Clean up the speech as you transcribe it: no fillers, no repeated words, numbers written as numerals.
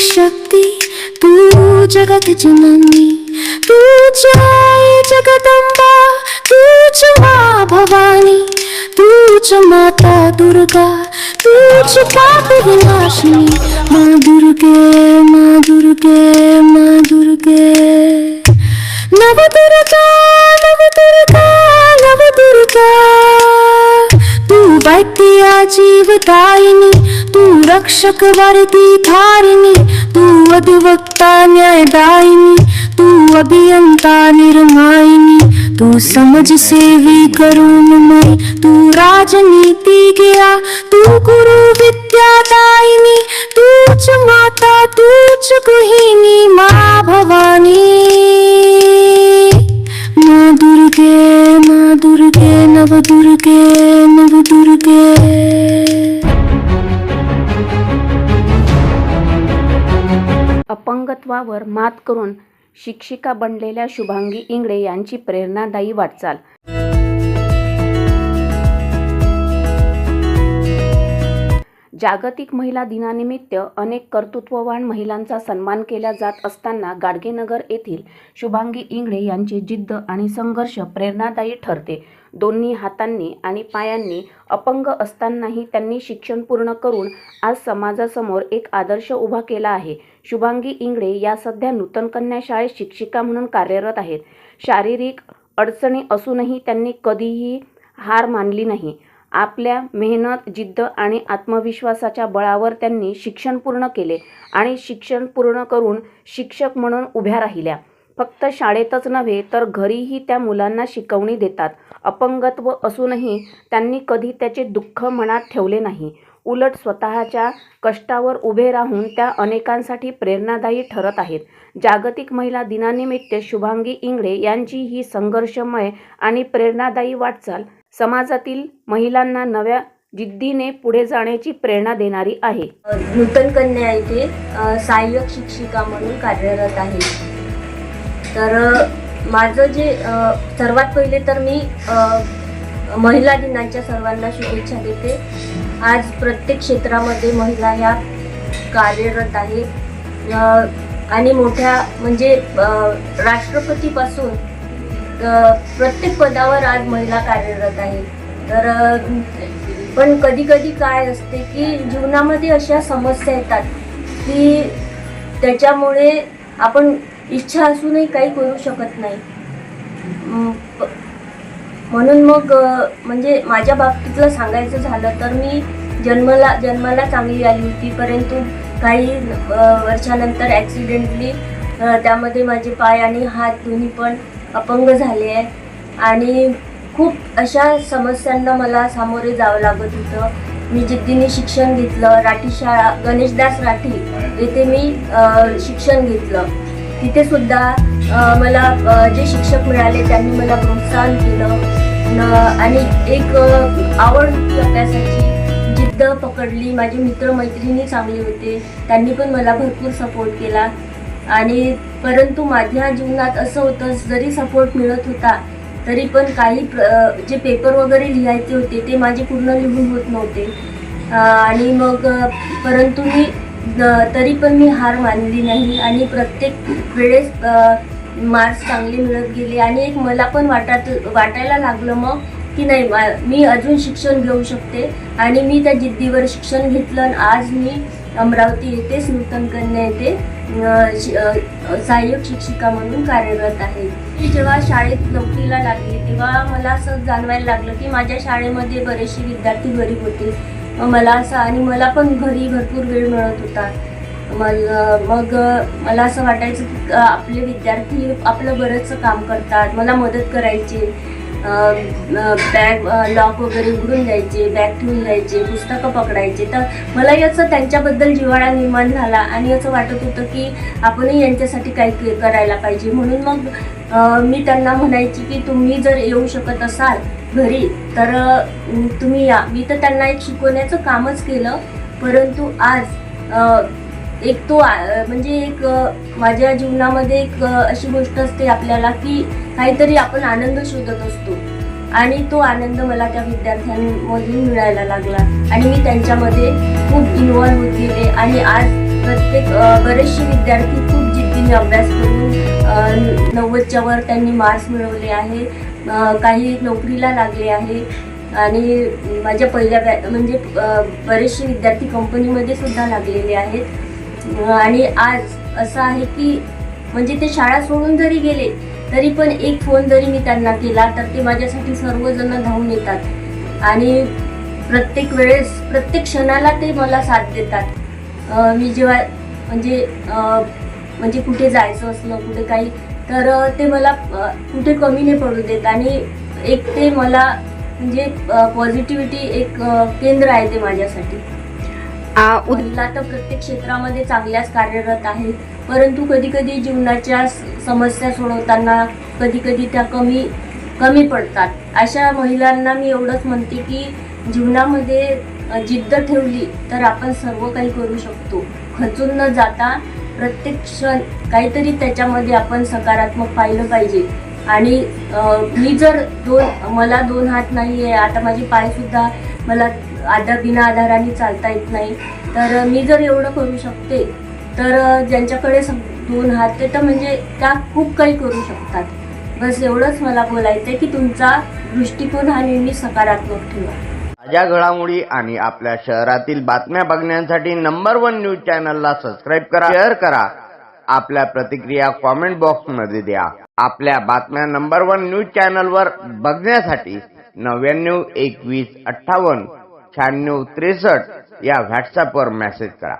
शक्ती, तू जगत जननी, तूच आई जगदंबा, तूच माँ भवानी, तूच माता दुर्गा, तूच पाप विनाशिनी। माँ दुर्गे, माँ दुर्गे, माँ दुर्गे। नव दुर्गा, नव दुर्गा, नव दुर्गा। तू वैद्या जीवदायिनी, तू रक्षक वरदी धारिणी, तू अधिवक्ता न्यायदायिनी, तू अभियंता निर्मायिनी, तू समझ सेवी करुणमयी, तू राजनीति ज्ञा, तू गुरु विद्यादायिनी, तूच माता, तूच गृहिणी, माँ भवानी। माँ दुर्गे, माँ दुर्गे, नव दुर्गे, नव दुर्गे। अपंगत्वावर मात करून शिक्षिका बनलेल्या शुभांगी इंगळे यांची प्रेरणादायी वाटचाल। जागतिक महिला दिनानिमित्त अनेक कर्तृत्ववान महिलांचा सन्मान केला जात असताना गाडगेनगर येथील शुभांगी इंगळे यांची जिद्द आणि संघर्ष प्रेरणादायी ठरते। दोन्ही हातांनी आणि पायांनी अपंग असतानाही त्यांनी शिक्षण पूर्ण करून आज समाजासमोर एक आदर्श उभा केला आहे। शुभांगी इंगळे या सध्या नूतन कन्या शाळेत शिक्षिका म्हणून कार्यरत आहेत। शारीरिक अडचणी असूनही त्यांनी कधीही हार मानली नाही। आपल्या मेहनत, जिद्द आणि आत्मविश्वासाच्या बळावर त्यांनी शिक्षण पूर्ण केले आणि शिक्षण पूर्ण करून शिक्षक म्हणून उभ्या राहिल्या। फक्त शाळेतच नव्हे तर घरीही त्या मुलांना शिकवणी देतात। अपंगत्व असूनही त्यांनी कधी त्याचे दुःख मनात ठेवले नाही। उलट स्वतःच्या कष्टावर उभे राहून त्या अनेकांसाठी प्रेरणादायी ठरत आहेत। जागतिक महिला दिनानिमित्त शुभांगी इंगळे यांची ही संघर्षमय आणि प्रेरणादायी वाटचाल समाजातील महिलांना नव्या जिद्दीने पुढे जाण्याची प्रेरणा देणारी आहे। नूतन कन्या येथे सहाय्यक शिक्षिका म्हणून कार्यरत आहे। तर माझं जे सर्वात पहिले तर मी महिला दिनाच्या सर्वांना शुभेच्छा देते। आज प्रत्येक क्षेत्रामध्ये महिला ह्या कार्यरत आहेत आणि मोठ्या म्हणजे राष्ट्रपतीपासून प्रत्येक पदावर आज महिला कार्यरत आहेत। तर पण कधी कधी काय असते की जीवनामध्ये अशा समस्या येतात की त्याच्यामुळे आपण इच्छा असूनही काही करू शकत नाही। म्हणून मग म्हणजे माझ्या बाबतीतलं सांगायचं झालं तर मी जन्माला चांगली आली होती, परंतु काही वर्षानंतर ॲक्सिडेंटली त्यामध्ये माझे पाय आणि हात दोन्ही पण अपंग झाले आहे आणि खूप अशा समस्यांना मला सामोरे जावं लागत होतं। मी जिद्दीने शिक्षण घेतलं। राठी शाळा गणेशदास राठी येथे मी शिक्षण घेतलं। तिथे सुद्धा मला जे शिक्षक मिळाले त्यांनी मला प्रोत्साहन केलं आणि एक आवड होती अभ्यासाची, जिद्द पकडली। माझे मित्रमैत्रिणी चांगले होते, त्यांनी पण मला भरपूर सपोर्ट केला आणि परंतु माझ्या जीवनात असं होतं जरी सपोर्ट मिळत होता तरी पण काही जे पेपर वगैरे लिहायचे होते ते माझे पूर्ण लिहून होत नव्हते आणि मग परंतु मी तरी पण मी हार मानली नाही आणि प्रत्येक वेळेस मार्क्स चांगले मिळत गेले आणि एक मला पण वाटायला लागलं मग की नाही मी अजून शिक्षण घेऊ शकते आणि मी त्या जिद्दीवर शिक्षण घेतलं आणि आज मी अमरावती येथेच नूतन कन्या येथे सहाय्यक शिक्षिका म्हणून कार्यरत आहे। मी जेव्हा शाळेत नोकरीला लागले तेव्हा मला असं जाणवायला लागलं की माझ्या शाळेमध्ये बरेचसे विद्यार्थी गरीब होते। मला असं आणि मला पण घरी भरपूर वेळ मिळत होता। मग मला असं वाटायचं की आपले विद्यार्थी आपलं बरंचसं काम करतात, मला मदत करायचे। बॅग लॉक वगैरे उघडून द्यायचे, बॅग ठेवून द्यायचे, पुस्तकं पकडायचे। तर मला याचं त्यांच्याबद्दल जिव्हाळा निर्माण झाला आणि असं वाटत होतं की आपणही यांच्यासाठी काही करायला पाहिजे। म्हणून मग मी त्यांना म्हणायची की तुम्ही जर येऊ शकत असाल घरी तर तुम्ही या। मी तर त्यांना एक शिकवण्याचं कामच केलं, परंतु आज एक तो म्हणजे एक माझ्या जीवनामध्ये एक अशी गोष्ट असते आपल्याला की काहीतरी आपण आनंद शोधत असतो आणि तो आनंद मला त्या विद्यार्थ्यांमधून मिळायला लागला आणि मी त्यांच्यामध्ये खूप इन्व्हॉल्व होत गेले आणि आज बरेचसे विद्यार्थी खूप जिद्दीने अभ्यास करून 90च्या वर त्यांनी मार्क्स मिळवले आहे. काही नोकरीला लागले आहे आणि माझ्या पहिल्या म्हणजे बरेचसे विद्यार्थी कंपनीमध्ये सुद्धा लागलेले आहेत. आणि आज असं आहे की म्हणजे ते शाळा सोडून जरी गेले तरी पण एक फोन जरी मी त्यांना केला तर ते माझ्यासाठी सर्वजण धावून येतात आणि प्रत्येक वेळेस प्रत्येक क्षणाला ते मला साथ देतात. मी जेव्हा म्हणजे कुठे जायचं असलं कुठे काही तर ते मला कुठे कमी नाही पडू देत आणि एक ते मला म्हणजे पॉझिटिव्हिटी एक केंद्र आहे ते माझ्यासाठी. महिला तर प्रत्येक क्षेत्रामध्ये चांगल्याच कार्यरत आहे, परंतु कधी कधी जीवनाच्या समस्या सोडवताना कधी कधी त्या कमी पडतात. अशा महिलांना मी एवढंच म्हणते की जीवनामध्ये जिद्द ठेवली तर आपण सर्व काही करू शकतो. खचून न जाता प्रत्येक क्षण काहीतरी त्याच्यामध्ये आपण सकारात्मक पाहिलं पाहिजे. आणि मी जर मला 2 हात नाही आहे, आता माझे पाय सुद्धा मला बिना आधाराने चालता येत नाही, तर मी जर एवढं करू शकते तर ज्यांच्याकडे 2 हात ते तर म्हणजे त्या खूप काही करू शकतात. बस एवढंच मला बोलायचं आहे की तुमचा दृष्टिकोन हा नेहमी सकारात्मक ठेवा. ताज्या घडामोडी आणि आपल्या शहरातील बातम्या बघण्यासाठी नंबर 1 न्यूज चॅनलला सबस्क्राईब करा, शेअर करा, आपल्या प्रतिक्रिया कॉमेंट बॉक्समध्ये द्या. आपल्या बातम्या नंबर 1 न्यूज चॅनलवर बघण्यासाठी 99 21 58 96 63 या व्हॉट्सअपवर मेसेज करा.